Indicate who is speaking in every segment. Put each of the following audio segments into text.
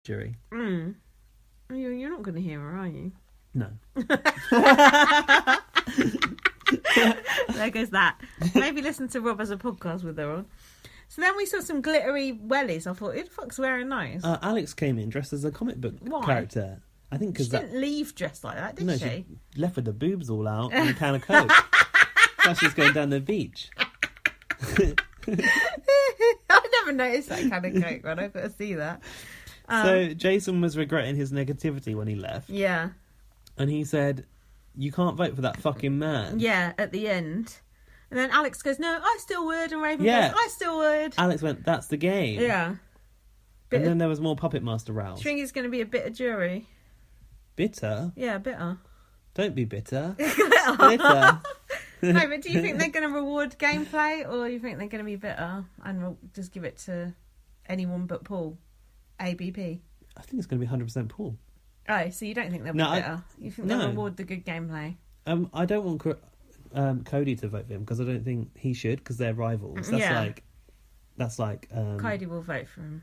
Speaker 1: jury.
Speaker 2: You're not going to hear her, are you?
Speaker 1: No.
Speaker 2: There goes that. Maybe listen to Rob as a podcast with her on. So then we saw some glittery wellies. I thought, who the fuck's wearing those?
Speaker 1: Alex came in dressed as a comic book character. I think because
Speaker 2: she didn't leave dressed like that, did she?
Speaker 1: She left with the boobs all out and a can of Coke. Now she's going down the beach.
Speaker 2: I never noticed that kind of Coke run. I've got to see that.
Speaker 1: So Jason was regretting his negativity when he left.
Speaker 2: Yeah.
Speaker 1: And he said, you can't vote for that fucking man.
Speaker 2: Yeah, at the end. And then Alex goes, no, I still would. And Raven goes, I still would.
Speaker 1: Alex went, that's the game.
Speaker 2: Yeah.
Speaker 1: And then there was more Puppet Master rows.
Speaker 2: Do you think he's going to be a bitter jury?
Speaker 1: Bitter?
Speaker 2: Yeah, bitter.
Speaker 1: Don't be bitter.
Speaker 2: Bitter. No, but do you think they're going to reward gameplay, or do you think they're going to be bitter and we'll just give it to anyone but Paul? ABP?
Speaker 1: I think it's going to be 100% Paul.
Speaker 2: Oh, so you don't think they'll be bitter? You think they'll reward the good gameplay?
Speaker 1: I don't want Cody to vote for him because I don't think he should, because they're rivals. That's like
Speaker 2: Cody will vote for him.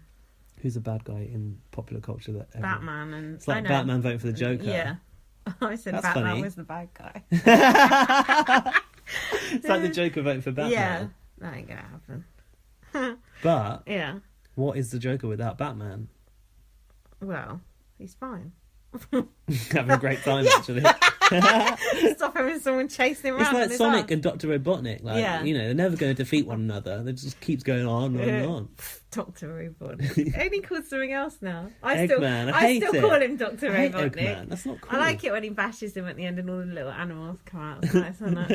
Speaker 1: Who's a bad guy in popular culture?
Speaker 2: Batman. And
Speaker 1: it's like Batman voting for the Joker.
Speaker 2: Yeah. I said that's Batman was the bad guy.
Speaker 1: It's like the Joker voting for Batman.
Speaker 2: Yeah, that ain't gonna happen.
Speaker 1: But
Speaker 2: yeah,
Speaker 1: what is the Joker without Batman?
Speaker 2: Well, he's fine.
Speaker 1: Having a great time, actually.
Speaker 2: Stop having someone chasing him around.
Speaker 1: It's like Sonic and Dr. Robotnik. They're never going to defeat one another. They just keeps going on and on.
Speaker 2: Dr. Robotnik. Only called something else now. I
Speaker 1: still
Speaker 2: call him Dr. Robotnik.
Speaker 1: Eggman. That's not cool.
Speaker 2: I like it when he bashes him at the end and all the little animals come out. It's nice, isn't it?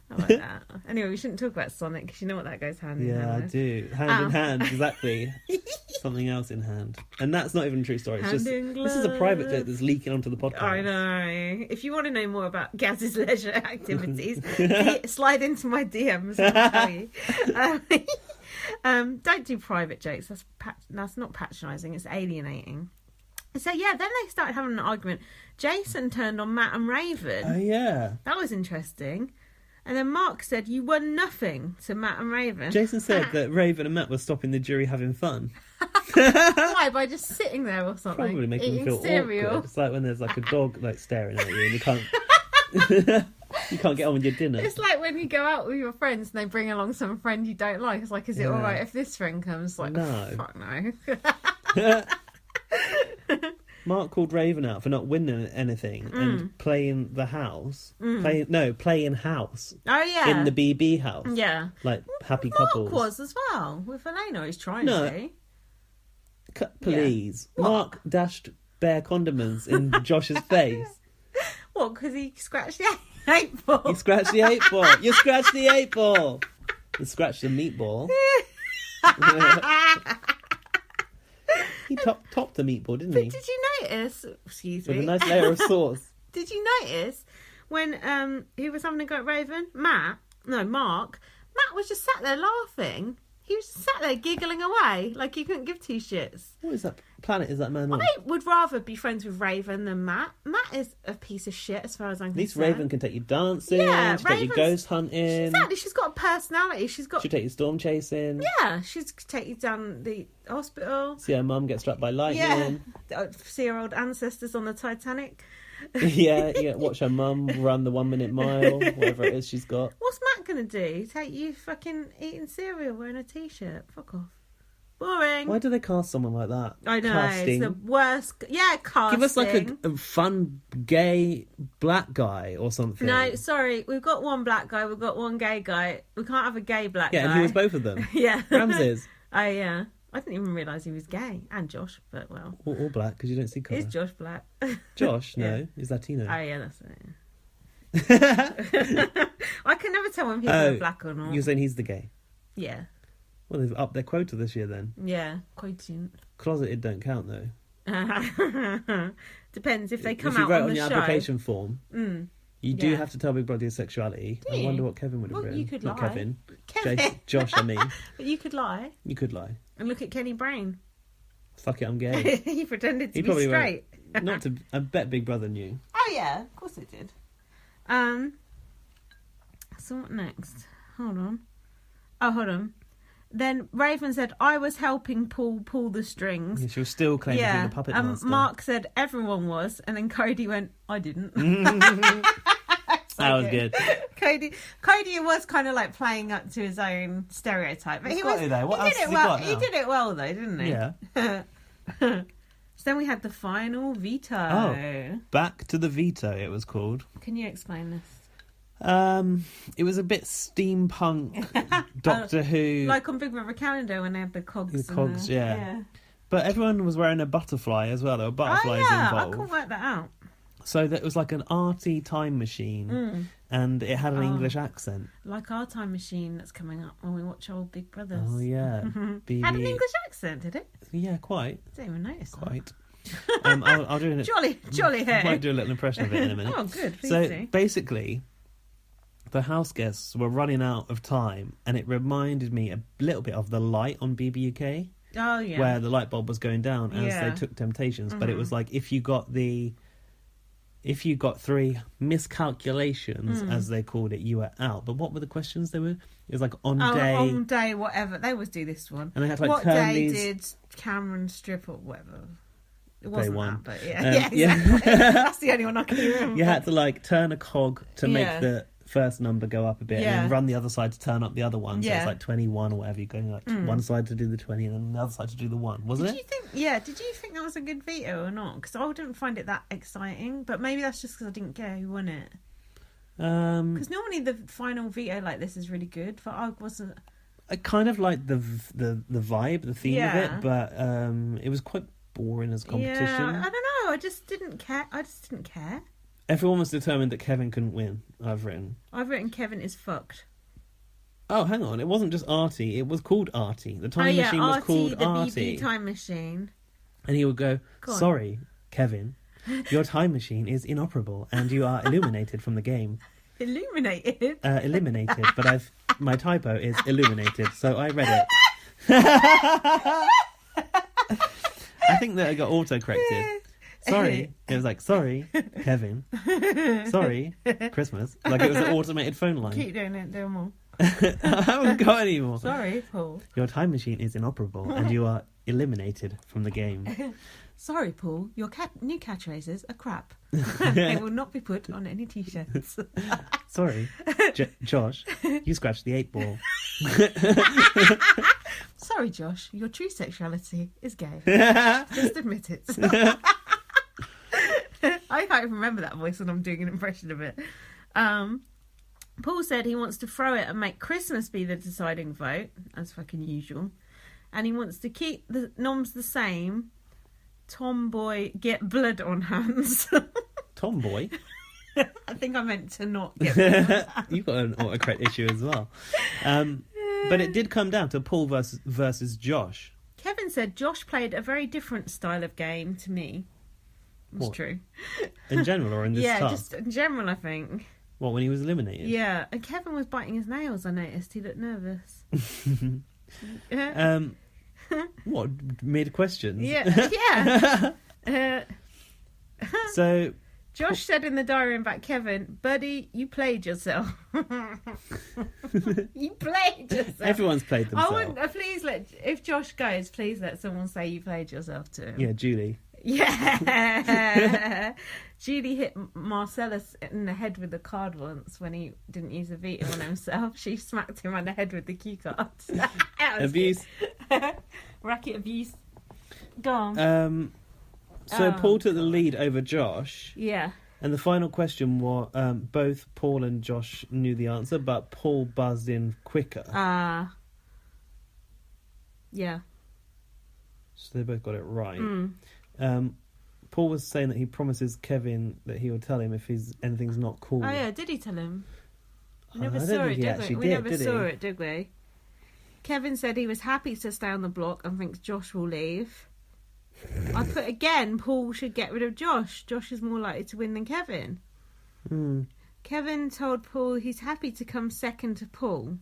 Speaker 2: I like that. Anyway, we shouldn't talk about Sonic because you know what that goes hand in hand.
Speaker 1: Yeah, I do. Hand in hand, exactly. Something else in hand. And that's not even a true story. It's just this is a private joke that's leaking onto the podcast.
Speaker 2: I know. If you want to know more about Gaz's leisure activities, slide into my DMs and I'll tell you. Don't do private jokes. That's not patronising. It's alienating. So yeah, then they started having an argument. Jason turned on Matt and Raven.
Speaker 1: Oh yeah.
Speaker 2: That was interesting. And then Mark said, you won nothing to Matt and Raven.
Speaker 1: Jason said that Raven and Matt were stopping the jury having fun.
Speaker 2: Why? By just sitting there or something?
Speaker 1: Probably making them feel
Speaker 2: cereal.
Speaker 1: awkward. It's like when there's like a dog staring at you and you can't you can't get on with your dinner.
Speaker 2: It's like when you go out with your friends and they bring along some friend you don't like. It's like, is it all right if this friend comes? Like,
Speaker 1: no.
Speaker 2: Fuck no.
Speaker 1: Mark called Raven out for not winning anything and playing the house. Playing house.
Speaker 2: Oh, yeah.
Speaker 1: In the BB house.
Speaker 2: Yeah.
Speaker 1: Like happy
Speaker 2: Mark
Speaker 1: couples.
Speaker 2: was as well. With Elena, he's trying to.
Speaker 1: Please.
Speaker 2: Yeah.
Speaker 1: Mark dashed bare condiments in Josh's face.
Speaker 2: What, because he scratched the 8 ball?
Speaker 1: You scratched the 8 ball. You scratched the 8 ball. You scratched the meatball. He topped the meatball, didn't he?
Speaker 2: Did you notice? Excuse me.
Speaker 1: With a nice layer of sauce.
Speaker 2: Did you notice when he was having a go at Raven? Mark was just sat there laughing. He was just sat there giggling away like he couldn't give two shits.
Speaker 1: What is that planet is that man on?
Speaker 2: I would rather be friends with Raven than Matt. Matt is a piece of shit as far as I'm concerned.
Speaker 1: At least Raven can take you dancing,
Speaker 2: yeah,
Speaker 1: she can take you ghost hunting.
Speaker 2: Exactly, she's got a personality. She'll
Speaker 1: take you storm chasing.
Speaker 2: Yeah, she's take you down the hospital.
Speaker 1: See her mum get struck by lightning.
Speaker 2: Yeah, see her old ancestors on the Titanic.
Speaker 1: yeah, watch her mum run the 1 minute mile, whatever it is she's got.
Speaker 2: What's Matt gonna do? Take you fucking eating cereal wearing a t-shirt? Fuck off. Boring.
Speaker 1: Why do they cast someone like that?
Speaker 2: I know,
Speaker 1: casting.
Speaker 2: it's the worst. Yeah, casting.
Speaker 1: Give us like a fun gay black guy or something.
Speaker 2: No, sorry, we've got one black guy, we've got one gay guy. We can't have a gay black guy.
Speaker 1: Yeah, and he was both of them.
Speaker 2: Yeah.
Speaker 1: Ramses.
Speaker 2: Oh, yeah. I didn't even realise he was gay. And Josh, but well.
Speaker 1: All black, because you don't see colour.
Speaker 2: Is Josh black?
Speaker 1: Josh? No, he's Latino.
Speaker 2: Oh, yeah, that's it. I can never tell when people are black or not.
Speaker 1: You're saying he's the gay?
Speaker 2: Yeah.
Speaker 1: Well, they've upped their quota this year then.
Speaker 2: Yeah, quotient.
Speaker 1: Closeted don't count though.
Speaker 2: Depends if they come
Speaker 1: out on the show. If you wrote on your
Speaker 2: show,
Speaker 1: application form, you do have to tell Big Brother your sexuality.
Speaker 2: Do you?
Speaker 1: I wonder what Kevin would have written.
Speaker 2: You could
Speaker 1: Not
Speaker 2: lie.
Speaker 1: Kevin. Josh, I mean.
Speaker 2: But you could lie.
Speaker 1: You could lie.
Speaker 2: And look at Kenny Brain.
Speaker 1: Fuck it, I'm gay.
Speaker 2: He pretended to
Speaker 1: He
Speaker 2: be
Speaker 1: probably
Speaker 2: straight.
Speaker 1: Not to. I bet Big Brother knew.
Speaker 2: Oh yeah, of course it did. So what next? Hold on. Then Raven said, I was helping Paul pull the strings.
Speaker 1: Yeah, she was still claiming to be the puppet master.
Speaker 2: Mark said, everyone was. And then Cody went, I didn't.
Speaker 1: That was good.
Speaker 2: Cody was kind of like playing up to his own stereotype. But he did it well, though, didn't he?
Speaker 1: Yeah.
Speaker 2: So then we had the final veto.
Speaker 1: Oh, back to the veto, it was called.
Speaker 2: Can you explain this?
Speaker 1: It was a bit steampunk Doctor Who.
Speaker 2: Like on Big Brother Calendar when they had the cogs.
Speaker 1: The cogs, yeah. But everyone was wearing a butterfly as well. There were butterflies involved.
Speaker 2: I couldn't work that out.
Speaker 1: So that was like an arty time machine, and it had an English accent.
Speaker 2: Like our time machine that's coming up when we watch old Big Brothers.
Speaker 1: Oh, yeah.
Speaker 2: Had an English accent, did it?
Speaker 1: Yeah, quite.
Speaker 2: I didn't even notice
Speaker 1: Quite. I'll do
Speaker 2: Jolly hair.
Speaker 1: I might do a little impression of it in a minute.
Speaker 2: Oh, good. Please
Speaker 1: so
Speaker 2: do.
Speaker 1: basically, the house guests were running out of time, and it reminded me a little bit of the light on BB19.
Speaker 2: Oh, yeah.
Speaker 1: Where the light bulb was going down as they took Temptations. But it was like if you got 3 miscalculations, as they called it, you were out. But what were the questions they were? It was like on day,
Speaker 2: whatever. They always do this one.
Speaker 1: And they had to, like,
Speaker 2: what
Speaker 1: turn
Speaker 2: day
Speaker 1: these...
Speaker 2: did Cameron strip or whatever? It wasn't
Speaker 1: Day one.
Speaker 2: that, but exactly. That's the only one I can remember.
Speaker 1: You had to like turn a cog to make the first number go up a bit, and then run the other side to turn up the other one. So it's like 21 or whatever. You're going like one side to do the 20 and then the other side to do the 1, wasn't it?
Speaker 2: Did you think that was a good veto or not? Because I didn't find it that exciting, but maybe that's just because I didn't care who won it. Because normally the final veto like this is really good, but I wasn't.
Speaker 1: I kind of liked the vibe, the theme of it, but it was quite boring as competition.
Speaker 2: Yeah, I don't know. I just didn't care.
Speaker 1: Everyone was determined that Kevin couldn't win. I've written Kevin
Speaker 2: is fucked.
Speaker 1: Oh, hang on. It wasn't just Artie. It was called Artie. The time machine was called Artie.
Speaker 2: The BB time machine.
Speaker 1: And he would go, sorry, Kevin, your time machine is inoperable and you are illuminated from the game.
Speaker 2: Illuminated?
Speaker 1: Eliminated. But my typo is illuminated. So I read it. I think that I got auto-corrected. Sorry. It was like, sorry, Kevin. Sorry, Christmas. Like it was an automated phone line.
Speaker 2: Keep doing it, do more.
Speaker 1: I haven't got any more.
Speaker 2: Sorry, Paul.
Speaker 1: Your time machine is inoperable and you are eliminated from the game.
Speaker 2: Sorry, Paul. Your new catchphrases are crap. They will not be put on any t-shirts.
Speaker 1: Sorry, Josh. You scratched the 8-ball.
Speaker 2: Sorry, Josh. Your true sexuality is gay. Just admit it. I can't even remember that voice when I'm doing an impression of it. Paul said he wants to throw it and make Christmas be the deciding vote, as fucking usual. And he wants to keep the noms the same. Tomboy, get blood on hands.
Speaker 1: Tomboy?
Speaker 2: I think I meant to not get blood on hands.
Speaker 1: You've got an autocorrect issue as well. But it did come down to Paul versus Josh.
Speaker 2: Kevin said Josh played a very different style of game to me. It's true.
Speaker 1: In general or in this task?
Speaker 2: Yeah, just in general, I think.
Speaker 1: What, when he was eliminated?
Speaker 2: Yeah, and Kevin was biting his nails, I noticed. He looked nervous.
Speaker 1: What, mid-questions?
Speaker 2: Yeah.
Speaker 1: So...
Speaker 2: Josh said in the diary about Kevin, buddy, you played yourself. You played yourself.
Speaker 1: Everyone's played themselves.
Speaker 2: I wouldn't, if Josh goes, please let someone say you played yourself to him.
Speaker 1: Yeah, Julie.
Speaker 2: Yeah. Julie hit Marcellus in the head with the card once when he didn't use a veto on himself. She smacked him on the head with the cue card.
Speaker 1: Abuse.
Speaker 2: Racket abuse. Go on.
Speaker 1: So Paul took the lead over Josh.
Speaker 2: Yeah.
Speaker 1: And the final question was both Paul and Josh knew the answer, but Paul buzzed in quicker.
Speaker 2: Yeah.
Speaker 1: So they both got it right. Paul was saying that he promises Kevin that he will tell him if anything's not cool.
Speaker 2: Oh yeah, did he tell him? We
Speaker 1: I
Speaker 2: never
Speaker 1: don't
Speaker 2: saw
Speaker 1: think
Speaker 2: it,
Speaker 1: he
Speaker 2: did
Speaker 1: actually
Speaker 2: we? We
Speaker 1: did,
Speaker 2: never
Speaker 1: did
Speaker 2: saw
Speaker 1: he?
Speaker 2: it, did we? Kevin said he was happy to stay on the block and thinks Josh will leave. I put again, Paul should get rid of Josh. Josh is more likely to win than Kevin. Kevin told Paul he's happy to come second to Paul.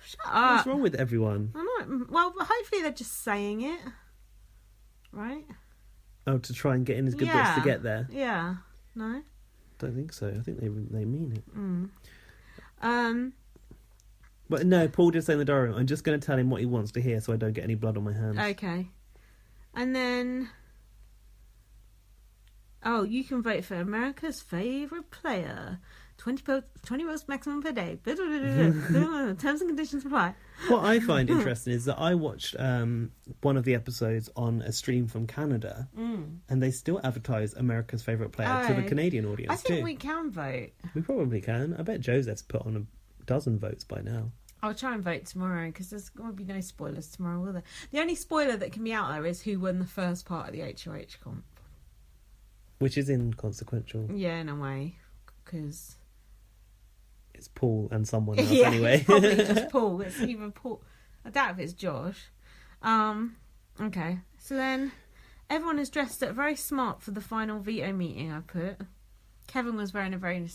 Speaker 2: Shut up.
Speaker 1: What's wrong with everyone?
Speaker 2: I know. Well, hopefully they're just saying it. Right?
Speaker 1: Oh, to try and get in his good bits to get there?
Speaker 2: Yeah. No?
Speaker 1: Don't think so. I think they mean it. But no, Paul did say in the diary room, I'm just going to tell him what he wants to hear so I don't get any blood on my hands.
Speaker 2: Okay. And then... Oh, you can vote for America's favourite player. 20 votes maximum per day. Terms and conditions apply.
Speaker 1: What I find interesting is that I watched one of the episodes on a stream from Canada, and they still advertise America's favourite player to the Canadian audience.
Speaker 2: I think we can vote.
Speaker 1: We probably can. I bet Joseph's put on a dozen votes by now.
Speaker 2: I'll try and vote tomorrow because there's going to be no spoilers tomorrow, will there? The only spoiler that can be out there is who won the first part of the HOH comp.
Speaker 1: Which is inconsequential.
Speaker 2: Yeah, in a way, because...
Speaker 1: It's Paul and someone else anyway.
Speaker 2: It's probably just Paul. It's either Paul. I doubt if it's Josh. Okay. So then, everyone is dressed up very smart for the final veto meeting. I put. Kevin was wearing a very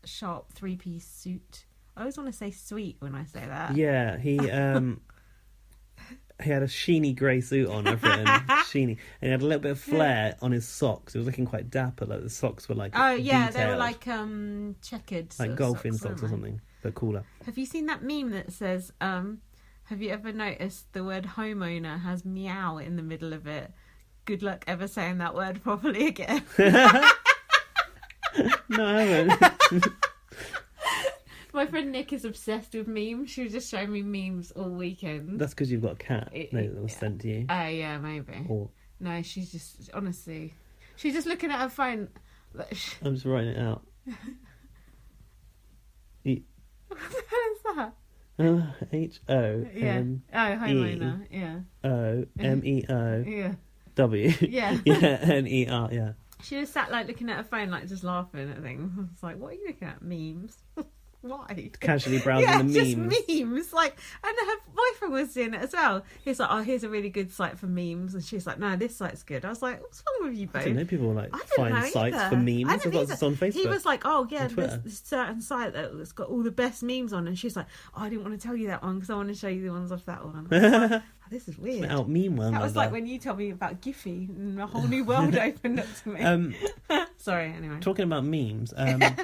Speaker 2: sharp 3-piece suit. I always want to say sweet when I say that.
Speaker 1: Yeah, he had a sheeny grey suit on. I've written sheeny, and he had a little bit of flair on his socks. It was looking quite dapper. Like the socks were like detailed.
Speaker 2: They were like checkered,
Speaker 1: like golfing socks or something, but cooler.
Speaker 2: Have you seen that meme that says, "Have you ever noticed the word homeowner has meow in the middle of it? Good luck ever saying that word properly again."
Speaker 1: No, I haven't.
Speaker 2: My friend Nick is obsessed with memes. She was just showing me memes all weekend.
Speaker 1: That's because you've got a cat. Maybe that was sent to you.
Speaker 2: Yeah, maybe.
Speaker 1: Or...
Speaker 2: No, she's just, honestly, she's just looking at her phone.
Speaker 1: I'm just writing it out.
Speaker 2: What the hell is that?
Speaker 1: H-O-M...
Speaker 2: Yeah. Oh, homeowner. Yeah.
Speaker 1: O-M-E-O...
Speaker 2: Yeah.
Speaker 1: W.
Speaker 2: Yeah.
Speaker 1: Yeah, N-E-R, yeah.
Speaker 2: She just sat, like, looking at her phone, like, just laughing at things. I was like, what are you looking at? Memes? Why?
Speaker 1: Casually browsing the memes.
Speaker 2: Just memes. Like, and her boyfriend was doing it as well. He's like, oh, here's a really good site for memes. And she's like, no, this site's good. I was like, what's wrong with you both?
Speaker 1: I didn't know people like find sites for memes. I've got this on Facebook.
Speaker 2: He was like, oh, yeah, there's this certain site that's got all the best memes on. And she's like, oh, I didn't want to tell you that one because I want to show you the ones off that one. I was like, oh, this is weird.
Speaker 1: Out meme one.
Speaker 2: That was like when you told me about Giphy and a whole new world opened up to me. Sorry, anyway.
Speaker 1: Talking about memes.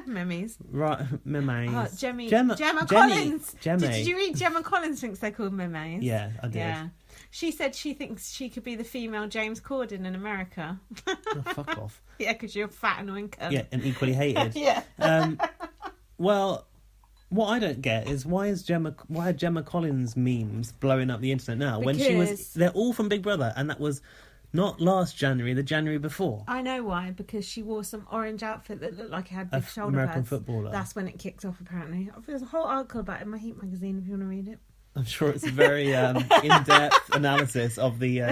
Speaker 2: Memes.
Speaker 1: Right, memes.
Speaker 2: Oh, Gemma Collins.
Speaker 1: Gemma.
Speaker 2: Did you read Gemma Collins thinks they're called memes?
Speaker 1: Yeah, I did.
Speaker 2: Yeah. She said she thinks she could be the female James Corden in America.
Speaker 1: Oh, fuck off.
Speaker 2: Yeah, because you're fat and annoying cunt.
Speaker 1: Yeah, and equally hated.
Speaker 2: Yeah.
Speaker 1: Well, what I don't get is why are Gemma Collins memes blowing up the internet now?
Speaker 2: Because...
Speaker 1: they're all from Big Brother, and that was not last January, the January before.
Speaker 2: I know why, because she wore some orange outfit that looked like it had big shoulder
Speaker 1: American
Speaker 2: pads.
Speaker 1: footballer.
Speaker 2: That's when it kicked off, apparently. There's a whole article about it in my Heat magazine if you want to read it.
Speaker 1: I'm sure it's a very in-depth analysis of the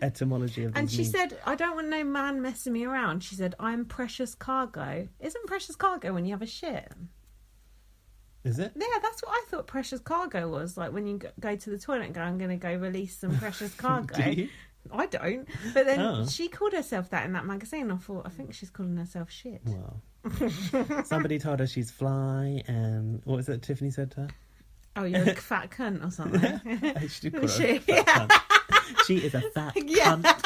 Speaker 1: etymology of these
Speaker 2: And she
Speaker 1: memes.
Speaker 2: said, I don't want no man messing me around. She said, I'm precious cargo. Isn't precious cargo when you have a shit?
Speaker 1: Is it?
Speaker 2: Yeah, that's what I thought precious cargo was. Like when you go to the toilet and go, I'm going to go release some precious cargo.
Speaker 1: Do you?
Speaker 2: I don't. But then she called herself that in that magazine. I thought, I think she's calling herself shit.
Speaker 1: Well, somebody told her she's fly, and what was it Tiffany said to her?
Speaker 2: Oh, you're a fat cunt or something.
Speaker 1: She did call her a fat cunt. She is a fat cunt.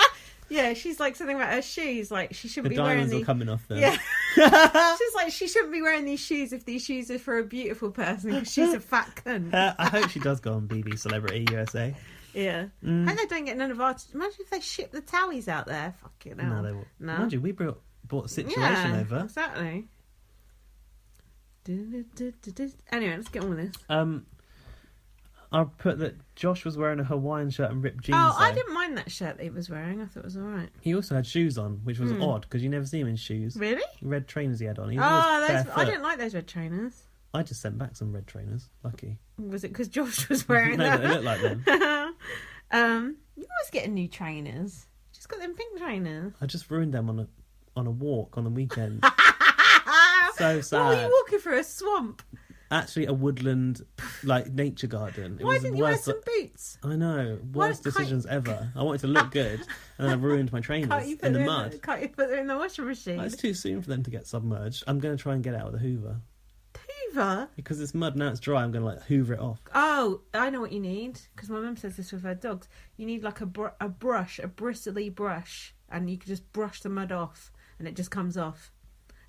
Speaker 2: Yeah, she's like something about her shoes. Like she shouldn't
Speaker 1: The
Speaker 2: be wearing
Speaker 1: diamonds
Speaker 2: these.
Speaker 1: were coming off them.
Speaker 2: Yeah. She's like, she shouldn't be wearing these shoes if these shoes are for a beautiful person because she's a fat cunt.
Speaker 1: I hope she does go on BB Celebrity USA.
Speaker 2: Yeah. And they don't get none of our... Imagine if they ship the towies out there. Fucking hell.
Speaker 1: No, they won't.
Speaker 2: No.
Speaker 1: Imagine, we brought a situation over.
Speaker 2: Exactly. Anyway, let's get on with this.
Speaker 1: I put that Josh was wearing a Hawaiian shirt and ripped jeans.
Speaker 2: Oh, I didn't mind that shirt that he was wearing. I thought it was all right.
Speaker 1: He also had shoes on, which was odd because you never see him in shoes.
Speaker 2: Really?
Speaker 1: Red trainers he had on. He
Speaker 2: I didn't like those red trainers.
Speaker 1: I just sent back some red trainers. Lucky.
Speaker 2: Was it because Josh was wearing
Speaker 1: no,
Speaker 2: them?
Speaker 1: they look like them.
Speaker 2: You always get new trainers. Just got them pink trainers.
Speaker 1: I just ruined them on a walk on the weekend. So sad.
Speaker 2: What were you walking through a swamp?
Speaker 1: Actually, a woodland, like, nature garden.
Speaker 2: Why didn't you wear some boots?
Speaker 1: I know. Worst decisions ever. I wanted to look good, and then I ruined my trainers in the mud.
Speaker 2: Can't you put them in the washing machine?
Speaker 1: It's too soon for them to get submerged. I'm going to try and get it out with a hoover.
Speaker 2: Hoover?
Speaker 1: Because it's mud, now it's dry, I'm going to, like, hoover it off.
Speaker 2: Oh, I know what you need. Because my mum says this with her dogs. You need, like, a brush, a bristly brush, and you can just brush the mud off, and it just comes off.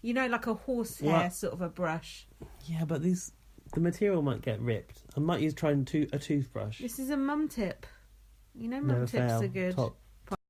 Speaker 2: You know, like a horsehair sort of a brush.
Speaker 1: Yeah, but these The material might get ripped. I might try a toothbrush.
Speaker 2: This is a mum tip. You know, mum tips are good.
Speaker 1: Top